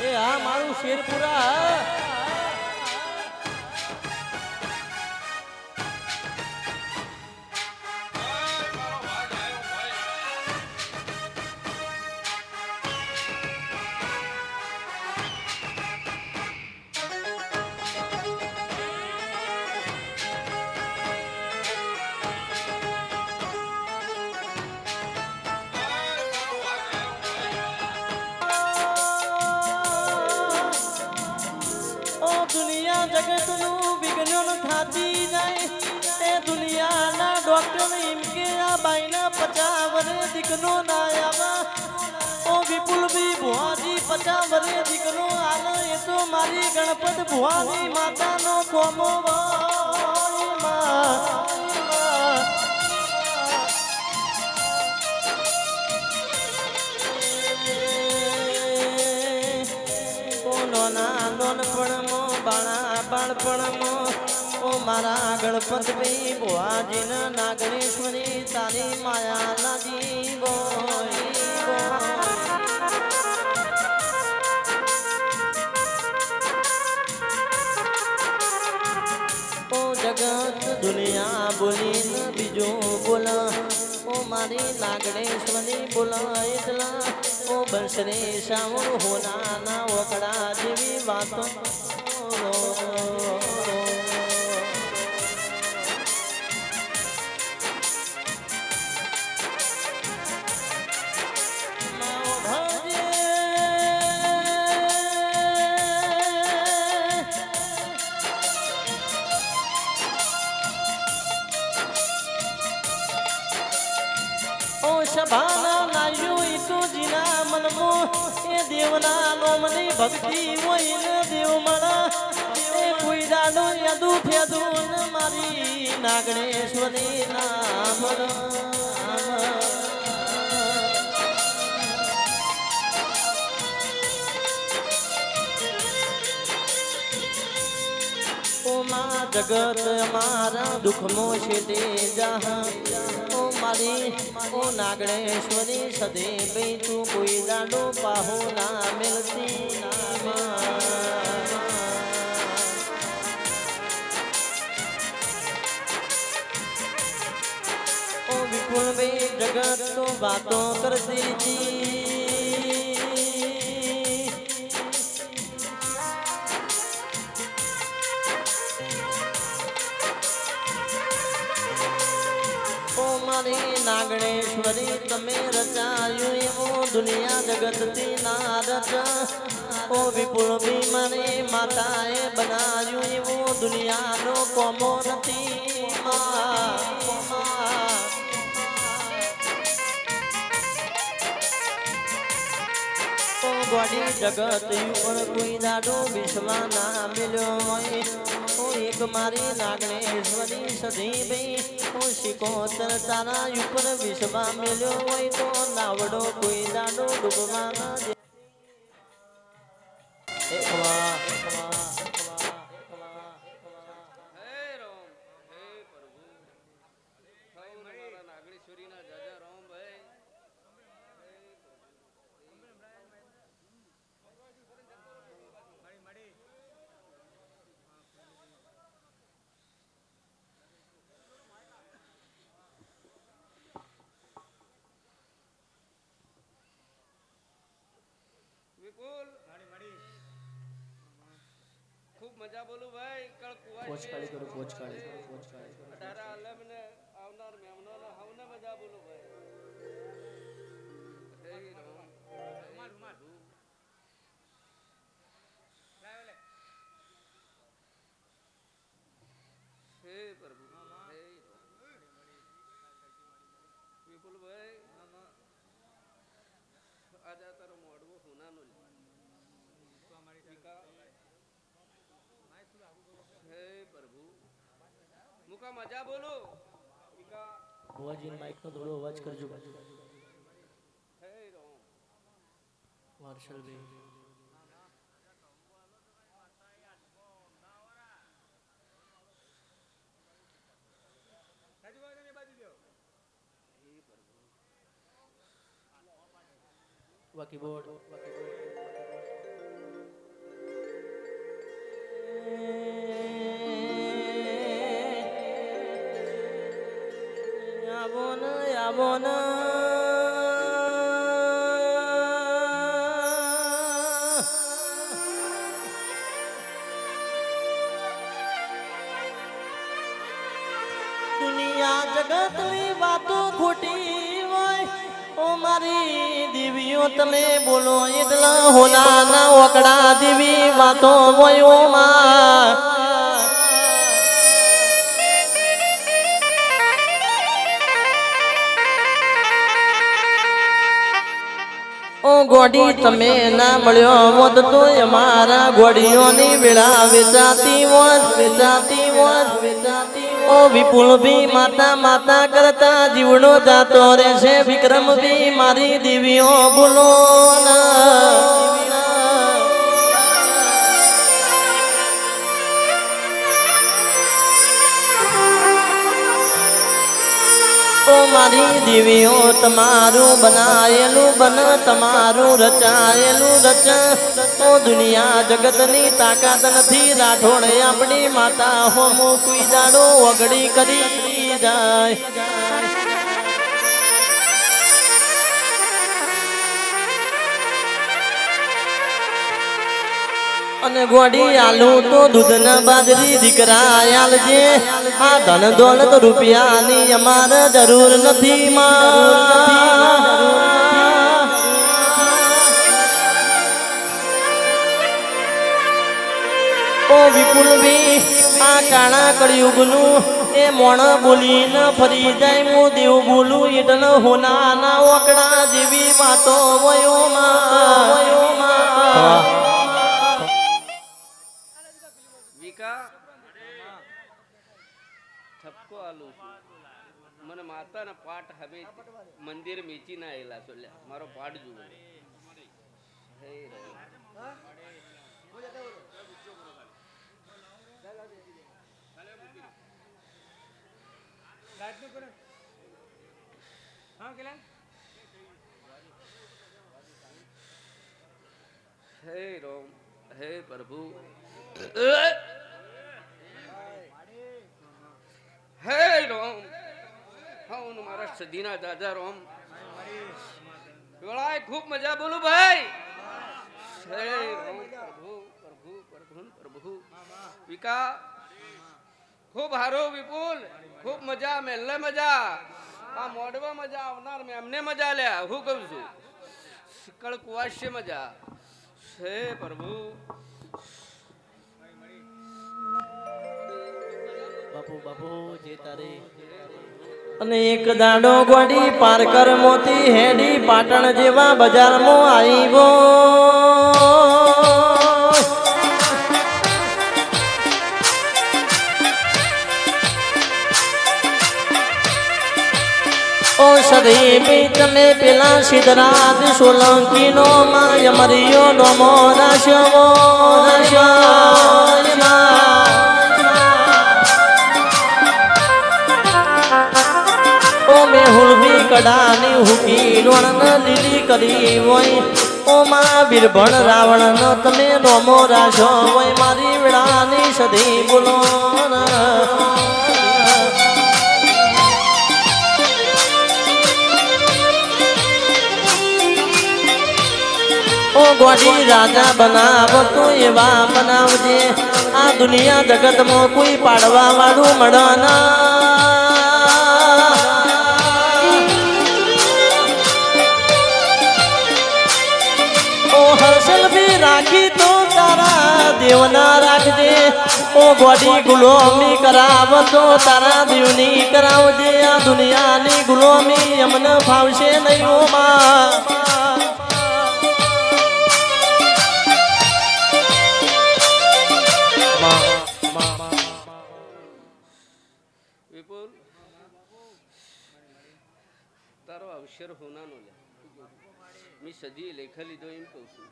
એ આ મારું શેરપુરા દુનિયા જગતનું વિજ્ઞાન થાતી જાય એ દુનિયાના ડોક્ટર એમ કે આ બાઈના 50 વર્ષે દીકરો ના આવા ઓ વિપુલ બી ભુવાજી 50 વર્ષે દીકરો આલે એ તો મારી ગણપત ભુવાની માતાનો કોમો બાળપણમાં ઓ મારા ગણપત ભાઈ ભુવાજીના નાગણેશ્વરી તારી માયાના જીવો ઓ જગત દુનિયા બોલીને બીજું બોલા ઓ મારી નાગણેશ્વરી બોલા એટલા ઓ બંસરે સાવણ હોનાના વકડા જેવી વાતો સભાના નાયું તો જીના મનમો એ દેવના નોમની ભક્તિ હોય ને દેવ મણા એ કોઈ દાડો યદુ ફેદુ મારી નાગણેશ્વરી નામ ઓમાં જગત મારા દુઃખમો છેટે જા મારી ઓ નાગણેશ્વરી સદે ભાઈ તું કોઈ દાડો પાહો ના મિલતી ઓ વિપુલ ભાઈ જગત તો વાતો કરતી જી નાગણેશ્વરી તમે રચાયું એવું દુનિયા જગતથી ના રચા ઓ વિપુલ ભી મને માતાએ બનાવ્યું એવું દુનિયાનો કોમો નથી ગોડી જગત ઉપર કોઈ દાડો વિશ્વા ના મિલ્યો હોય એક મારી નાગણેશ્વરી સધી ભાઈ હું શિકોતર તારા ઉપર વિશ્વા મિલ્યો હોય તો નાવડો કોઈ દાડો ડૂબવા ના દે खूब मजा बोलू भाई कल कुआ पोच काली करो पोच काली तारा अलम ने आवनार मेहमानों ने हमने मजा बोलू भाई हे राम रुमाल हे प्रभु हे विपुल भाई आजा तारो मोड़वो होना नो तो हमारी टीका हे प्रभु मुका मजा बोलो टीका ભુવાજી માઈક નો થોડો અવાજ કરજો हे राम માર્શલ ભાઈ બાકી બોર્ડ આવો ને દુનિયા જગતની વાતો ખોટી હોય ઓ મારી દેવીઓ તમે બોલો એટલે હોનાના ઓકડા દેવી વાતો હોય ઓ માં ઓ ગોડી તમે ના મળ્યો હોત તો અમારા ગોડીઓની વેળા વેચાતી હોત ઓ વિપુલ ભી માતા માતા કરતા જીવડો જાતો રહેશે વિક્રમ ભી મારી દેવીઓ બોલો ઓ મારી દેવીઓ તમારું બનાયેલું બન તમારું રચાયેલું રચ ઓ દુનિયા જગતની તાકાત નથી રાઠોડ આપણી માતા હોમો કોઈ દાડો વગડી કરી જાય અને ગોડી આલુ તો દૂધના બાજરી દીકરા આલજે આ ધન દોલત રૂપિયાની અમારે જરૂર નથી ઓ વિપુલ ભી આ કાણા કળિયુગનું એ મોણ બોલીને ફરી જાય હું દેવ બોલું એટલે હોનાના ઓકડા જેવી વાતો વયો માં ઠપકો આલું છું મને માતાના પાઠ હવે મંદિર મેચી ના આવેલા છો મારો પાઠ જુઓ હે રોમ હે પ્રભુ હે રોમ હું મારા સદીના દાદા રોમ વેળાએ ખૂબ મજા બોલું ભાઈ હે રોમ પ્રભુ પ્રભુ પ્રભુ પ્રભુ વિકા ખૂબ હારો વિપુલ ખૂબ મજા મેલ્લે મજા આ મોડવા મજા આવનાર મેં અમને મજા લ્યા હું કહું છું શિકળ કુવાશ્ય મજા હે પ્રભુ બાપુ બાપુ જે તારે અને એક દાડો ગોડી પારકર મોતી હેડી પાટણ જેવા બજારમાં આવ્યો ઓ સદી બી તમે પેલા સિદ્ધરાજ સોલંકી નો માય મરિયો નો મોરાશવો મેહુલભી કડાની હુકી લોણ લીલી કરી હોય ઓ માં બિરભણ રાવણ નો તમે નોમો રાશો હોય મારી વેળાની સદી બોલો ઓ ગોડી રાજા બનાવ તો એવા બનાવજે આ દુનિયા જગતમાં કોઈ પાડવા વાળું મળના રાખી તો તારા દેવના રાખજે ઓ ગોડી ગુલામી કરાવ તો તારા દેવની કરાવજે આ દુનિયાની ગુલામી અમને ફાવશે નહીં ઓ માં વિપુલ તારો અવસર હોનાનો લે મેં સજી લેખા લીધો એમ કહું છું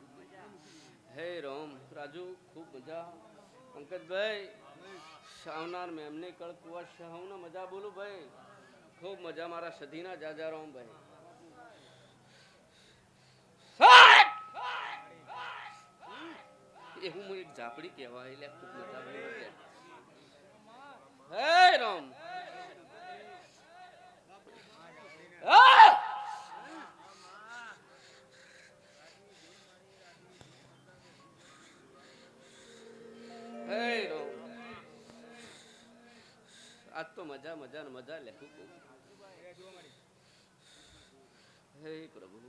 હે રોમ રાજુ ખૂબ મજા અંકતભાઈ શાવનાર મેં એમને કળ કુવા શાહના મજા બોલું ભાઈ ખૂબ મજા મારા સધીના જાજા રોમ ભાઈ એવું હું એક ઝાપડી કહેવાય એટલે ખૂબ મજા બોલું હે રોમ હે આજ તો મજા મજા ને મજા લેખું હે પ્રભુ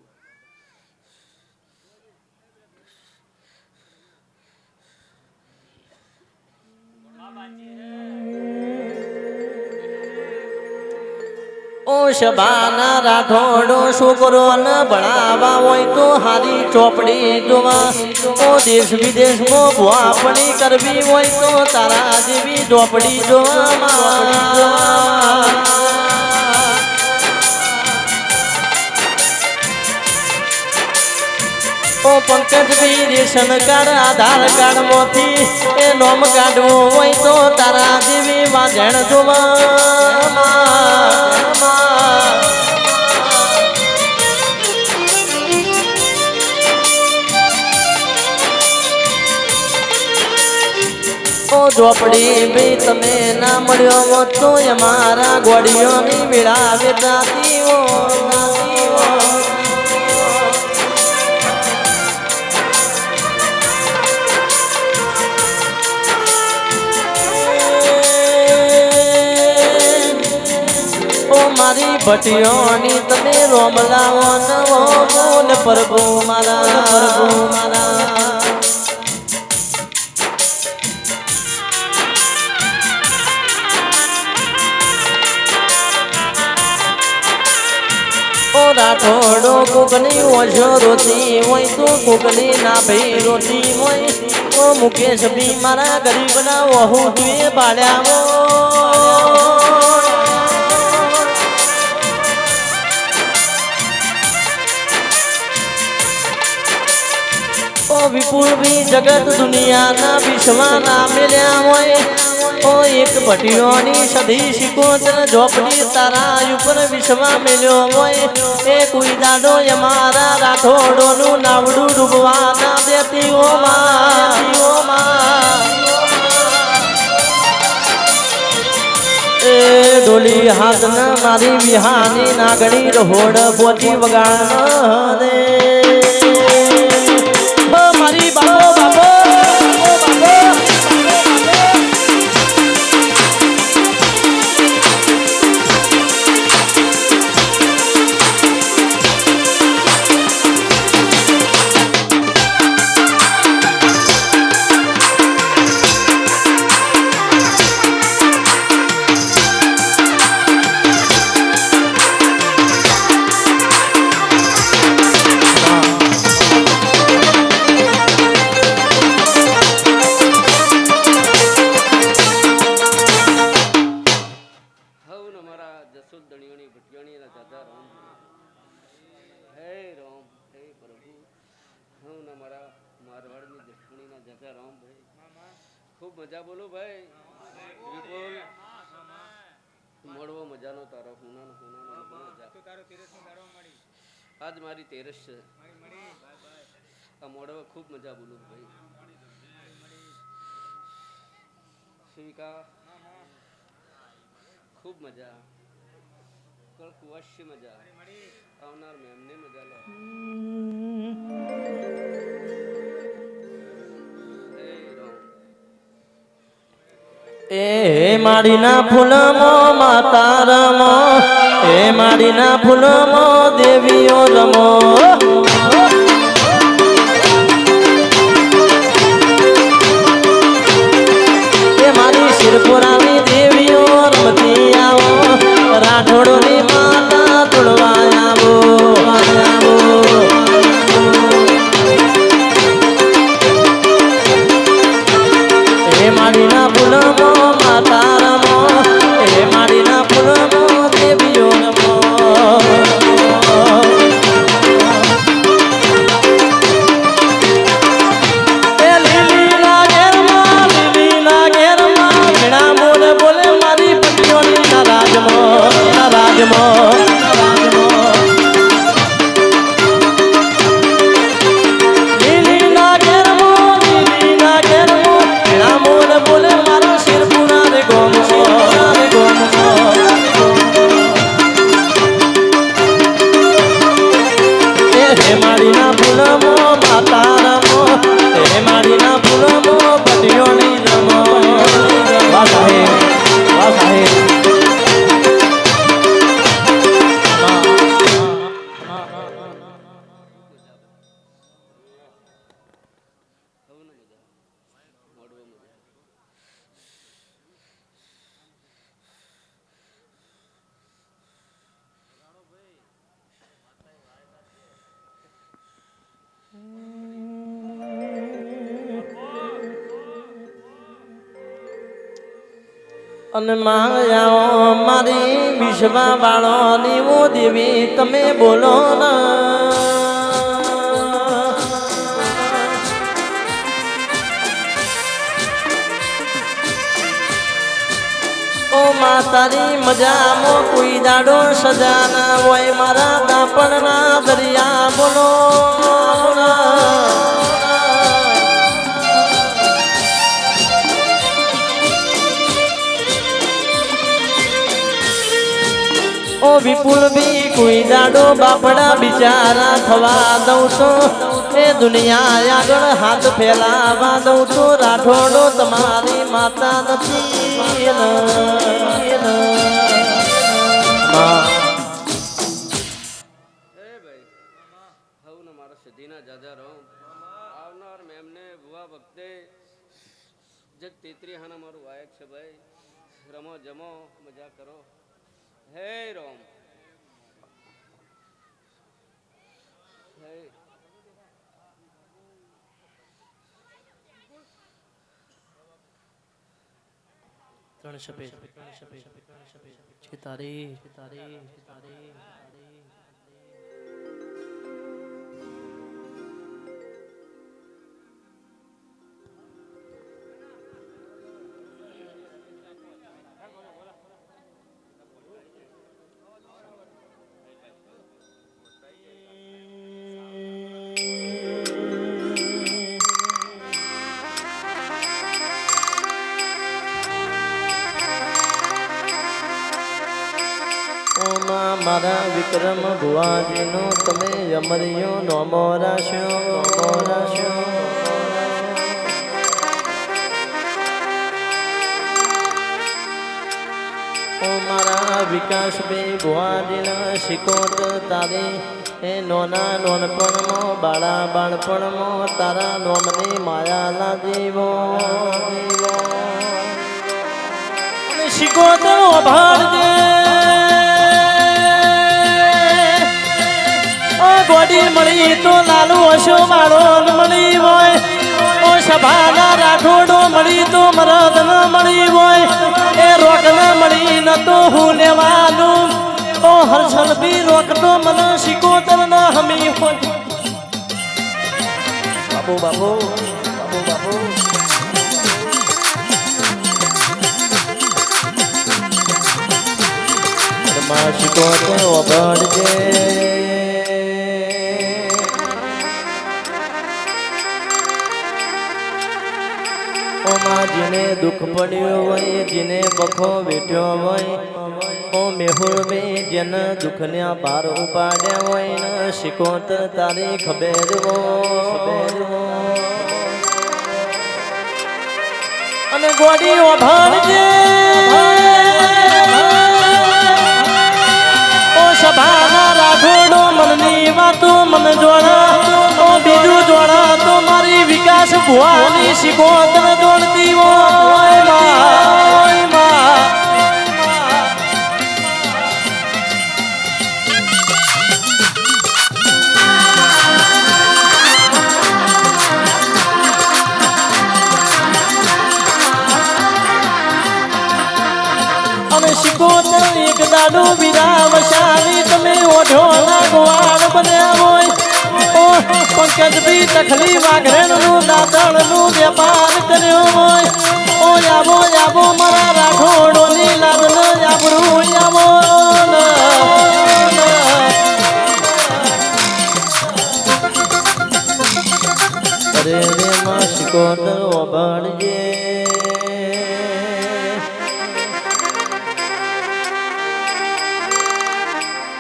ઓ શબાના રાઠોડો છોકરો ને ભણાવા હોય તો હારી ચોપડી જોવા ઓ દેશ વિદેશમાં ભૂઆપણી કરવી હોય તો તારા જેવી ચોપડી જોવા ઓ પંકજભાઈ રેશન કાર્ડ આધાર કાર્ડ માંથી એ નોમ કાઢવું હોય તો તારા જેવી વાજણ જોવા ઝોપડી ભાઈ તમે ના મળ્યો હોત તો અમારા ગોળીઓની વેળા વેચાતી મારી ભટીઓની તમે રોમ લાવો નવો બોલ પ્રભુ મારા રાઠોડો કોકની ઓછો રોતી હોય તો કોકની ના ભાઈ રોતી હોય તો મુકેશ બી મારા ગરીબ ના વહુ તુએ બાળ્યા વિપુલ ભી જગત દુનિયા ના વિશ્વા ના મેલ્યા હોય ઓ એક ભટીઓની સધી શિકોતર ઝોપડી તારા ઉપર વિશ્વા મેલ્યો હોય એ કોઈ દાડો અમારા રાઠોડો નું નાવડું ડૂબવા ના દેતી ઓ એ ડોલી હાથ ન મારી વિહાની નાગણી રહોડ પોતી વગાડ દે મારી બાબો ખૂબ મજા બોલો ભાઈ વિપુલ મળવો મજાનો તારો હુનાનો આજ મારી તેરસ છે આ મોડવા ખૂબ મજા બોલું ભાઈ શિવિકા ખૂબ મજા અવશ્ય મજા આવનાર મેમને મજા લે એ માડીના ફૂલમો માતા રમો એ માડીના ફૂલમો દેવીઓ રમો એ મારી શિરપુરાની દેવીઓ રમતી આવો રાઠોડોની માતા તોડવા આવો એ માડીના ફૂલમો તારમો એ માડીના ફૂલમો દેવીઓ નમો અને માયાઓ મારી વિશ્વા વાળોની ઓ દેવી તમે બોલો ના ઓ માતારી મજામાં કોઈ દાડો સજા ના હોય મારા દાપણના દરિયા બોલો ઓ વિપુલ બી કોઈ દાડો બાપડા બિચારા થવા દઉં તો એ દુનિયા આગળ હાથ ફેલાવા દઉં તો રાઠોડો તમારી માતા નથી એ ભાઈ હવને મારા સિદ્ધિના જાજા રહો આવનાર મેમને ભુવા વખતે જગ તેત્રી હાના મારું વાયક છે ભાઈ રમો જમો મજા કરો હે રોમ હે ત્રણ સફેદ છે તારી મારા વિક્રમ ભુવાજીનો તમે અમરિયો નોમો રાશો ઓ મારા વિકાસ બે ભુવાજીના શિકોત તારી એ નોના નોનપણમાં બાળા બાળપણમાં તારા નોમની માયા લાજીવો અને શિકોત અભારજે ગોડી મળી તો લાલુ હશો મારો મળી હોય ઓ સભાના રાઠોડો મળી તો મરદ ન મળી હોય એ રોક ન મળી ન તો હું લેવાનું ઓ હર્ષલ બી રોકતો મને શિકોતર ન હમી હોય બાબુ બાબુ બાબુ બાબુ શિકોતર ઓબળજે જેને દુઃખ પડ્યું હોય જેને બખો વેઠ્યો હોય ઓ મેહુલ બે જેને દુઃખના પાર ઉપાડ્યા હોય ને શિકોતર તારી ખબર અને ગોડી ઓભાણજે ઓ સભાના રાઠોડો મનની વાતો મન જોડા ઓ બીજું જોડા તો મારી વિકાસ ભુવાની શિકોતર જોડતી હોય માં અને શિકોતર એક દાડો વિરાવશાલી તમે ઓઢો ના ગોવાળ બન્યા હોય પંકજ બી તખલી વાઘરેણનું દાદણનું વેપાર કર્યો હોય ઓ આવો મારા રાઠોડોની લાગન આબરૂ આવો અરે રે માં શિકોતર ઓભણજે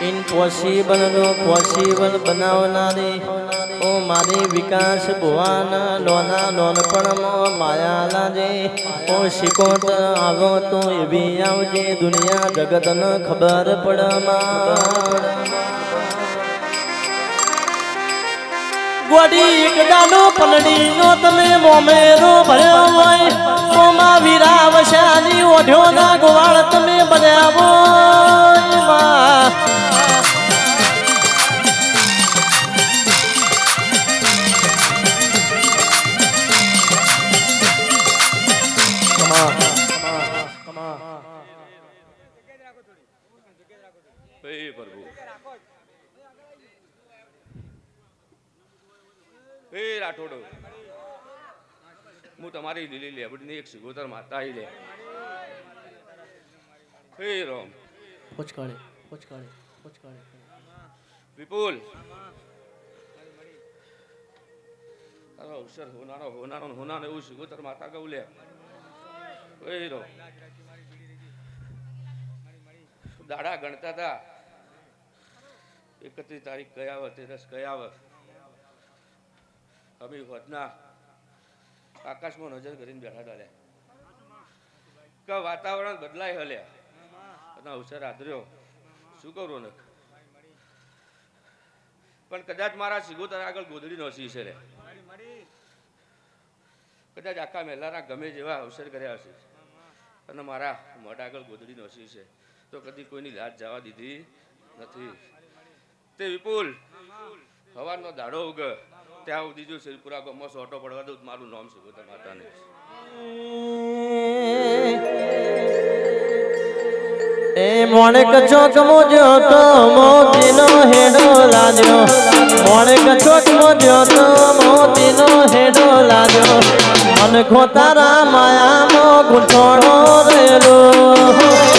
ઇમ્પોસિબલ નો પોસિબલ બનાવનારી ઓ મારી વિકાસ ભુવાના લોના લોનપણમાં માયા લાજે ઓ શિકોતર આવો તો એવી આવજે દુનિયા જગતને ખબર પડમાં ગોડી એક દાડો પલડીનો તમે મોમેરો ભર્યો હોય ઓ માં વિરાવશાની ઓઢ્યો ના ગોવાળ તમે બન્યા હોય માં હે પ્રભુ હે રાઠોડો હું તમારી લીલી લેબડીની એક સિગોતર માતા આવી લે હે રામ પોચકાળે વિપુલ તારો અવસર હોનારો એવું સિગોતર માતા કહું લે હે રામ દાડા ગણતા હતા 31 તારીખ કયા આવે 13 કયા આવે અમે હોદના આકાશમાં નજર કરીને બેઠા હતા કે વાતાવરણ બદલાય હલ્યા અને અવસર આદર્યો શું કરું ને પણ કદાચ મારા સિગોતર આગળ ગોદડી નોસી છે રે કદાચ આખા મહેલાના ગમે જેવા અવસર કર્યા હશે અને મારા મોઢ આગળ ગોદડી નોસી છે તો કદી કોઈની લાજ જવા દીધી નથી તે વિપુલ હવાનો દાડો ઉગ ત્યાં સુધી જો શિરપુરા ગામમાં સોટો પડવા દઉં મારું નામ સિગોતર માતાને એ મોણેક ચોક મોજ્યો તો મોતીનો હેડો લાગ્યો મોણેક ચોક મોજ્યો તો મોતીનો હેડો લાગ્યો મન ખોતારા માયામાં ગુંઠોણો રેલો